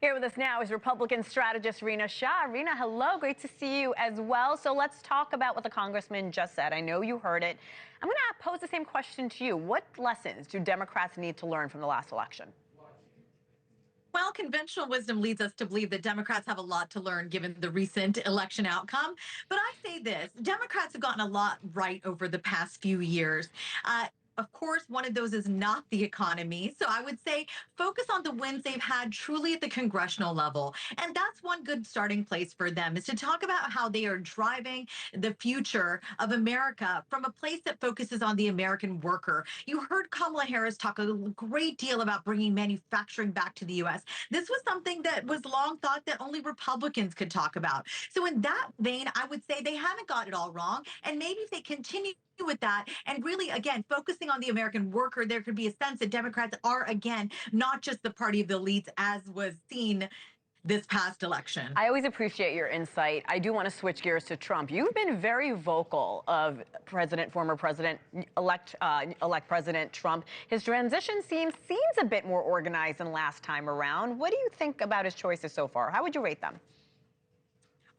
Here with us now is Republican strategist Rina Shah. Rina, hello. Great to see you as well. So let's talk about what the congressman just said. I know you heard it. I'm going to pose the same question to you. What lessons do Democrats need to learn from the last election? Well, conventional wisdom leads us to believe that Democrats have a lot to learn given the recent election outcome. But I say this, Democrats have gotten a lot right over the past few years. Of course, one of those is not the economy. So I would say focus on the wins they've had truly at the congressional level. And that's one good starting place for them is to talk about how they are driving the future of America from a place that focuses on the American worker. You heard Kamala Harris talk a great deal about bringing manufacturing back to the U.S. This was something that was long thought that only Republicans could talk about. So in that vein, I would say they haven't got it all wrong. And maybe if they continue with that and really, again, focusing on the American worker, there could be a sense that Democrats are, again, not just the party of the elites as was seen this past election. I always appreciate your insight. I do want to switch gears to Trump. You've been very vocal of former President-elect President Trump. His transition seems a bit more organized than last time around. What do you think about his choices so far? How would you rate them?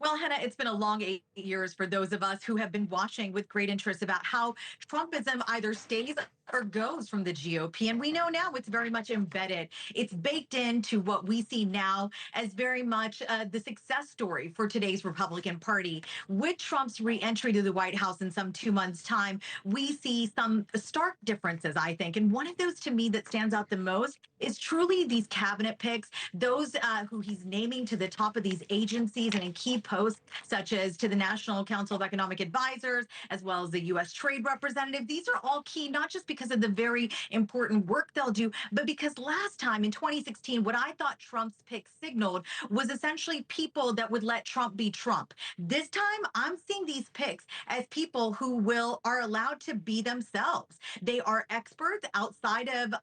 Well, Hannah, it's been a long 8 years for those of us who have been watching with great interest about how Trumpism either stays or goes from the GOP. And we know now it's very much embedded. It's baked into what we see now as very much the success story for today's Republican Party. With Trump's reentry to the White House in some 2 months' time, we see some stark differences, I think. And one of those to me that stands out the most is truly these cabinet picks, those who he's naming to the top of these agencies and in key posts, such as to the National Council of Economic Advisors, as well as the U.S. Trade Representative. These are all key, not just because of the very important work they'll do, but because last time in 2016, what I thought Trump's pick signaled was essentially people that would let Trump be Trump. This time, I'm seeing these picks as people who are allowed to be themselves. They are experts outside of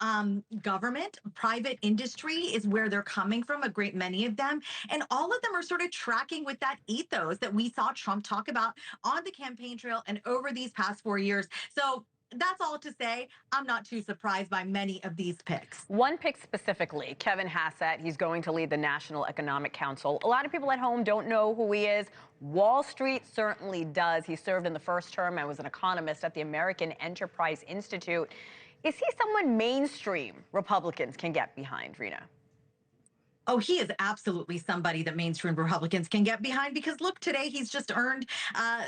government. Private industry is where they're coming from, a great many of them. And all of them are sort of tracking with that ethos that we saw Trump talk about on the campaign trail and over these past 4 years. So that's all to say, I'm not too surprised by many of these picks. One pick specifically, Kevin Hassett. He's going to lead the National Economic Council. A lot of people at home don't know who he is. Wall Street certainly does. He served in the first term and was an economist at the American Enterprise Institute. Is he someone mainstream Republicans can get behind, Rina? Oh, he is absolutely somebody that mainstream Republicans can get behind because look, today he's just earned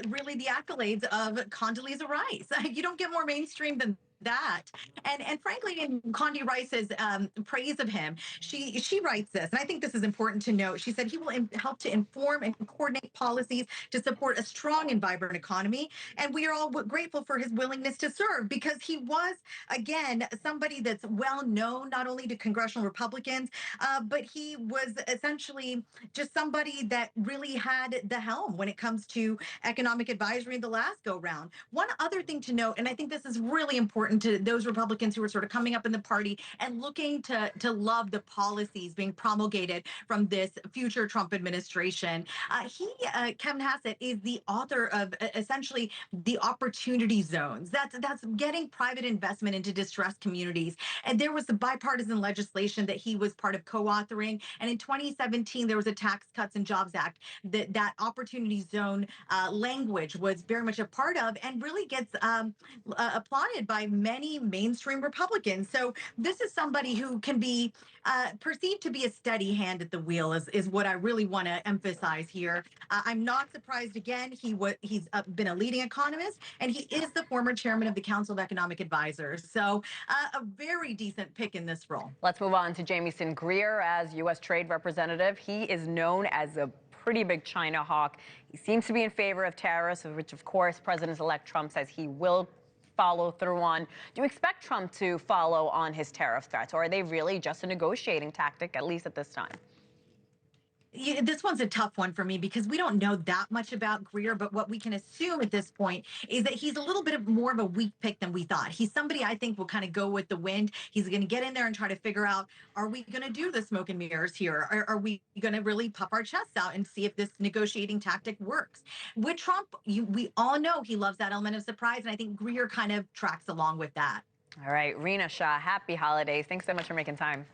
really the accolades of Condoleezza Rice. You don't get more mainstream than that. And frankly, in Condi Rice's praise of him, she writes this, and I think this is important to note. She said he will help to inform and coordinate policies to support a strong and vibrant economy. And we are all grateful for his willingness to serve because he was, again, somebody that's well known not only to congressional Republicans, but he was essentially just somebody that really had the helm when it comes to economic advisory in the last go round. One other thing to note, and I think this is really important to those Republicans who are sort of coming up in the party and looking to love the policies being promulgated from this future Trump administration. Kevin Hassett, is the author of essentially the opportunity zones. That's getting private investment into distressed communities. And there was the bipartisan legislation that he was part of co-authoring. And in 2017, there was a Tax Cuts and Jobs Act that opportunity zone language was very much a part of and really gets applauded by many mainstream Republicans. So this is somebody who can be perceived to be a steady hand at the wheel is what I really want to emphasize here. I'm not surprised, again, he's been a leading economist, and he is the former chairman of the Council of Economic Advisors. So a very decent pick in this role. Let's move on to Jamieson Greer as U.S. Trade Representative. He is known as a pretty big China hawk. He seems to be in favor of tariffs, which, of course, President-elect Trump says he will follow through on. Do you expect Trump to follow on his tariff threats, or are they really just a negotiating tactic, at least at this time? Yeah, this one's a tough one for me because we don't know that much about Greer, but what we can assume at this point is that he's a little bit more of a weak pick than we thought. He's somebody I think will kind of go with the wind. He's going to get in there and try to figure out, are we going to do the smoke and mirrors here? Are we going to really puff our chests out and see if this negotiating tactic works? With Trump, we all know he loves that element of surprise, and I think Greer kind of tracks along with that. All right, Rina Shah, happy holidays. Thanks so much for making time.